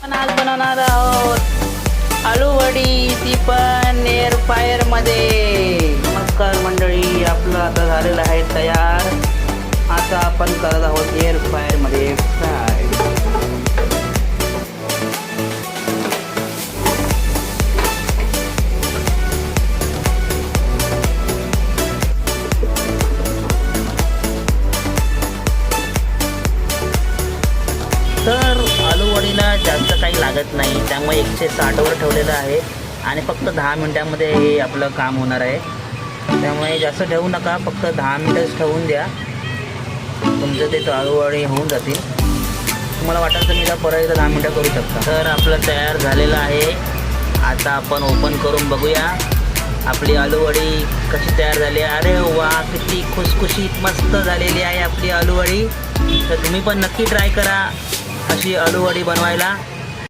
आपण आज बनवणार आहोत आलू वडी, ती पण एअर फ्रायर मध्ये. नमस्कार मंडळी, आपलं आता झालेलं आहे तयार. आता आपण करत आहोत एअर फ्रायर मध्ये फ्राय. तर आलू वडीला जास्त काही लागत नाही, त्यामुळे 160वर ठेवलेलं आहे आणि फक्त 10 मिनिटांमध्ये हे आपलं काम होणार आहे. त्यामुळे जास्त ठेवू नका, फक्त 10 मिनिटच ठेवून द्या, तुमचं ते आलू वडी होऊन जातील. तुम्हाला वाटेल तर मी परत 10 मिनिटं करू शकता. तर आपलं तयार झालेलं आहे. आता आपण ओपन करून बघूया आपली आलू वडी कशी तयार झाली. अरे वा, किती खुसखुशीत मस्त झालेली आहे आपली आलू वडी. तर तुम्ही पण नक्की ट्राय करा अशी आलू वडी बनवायला.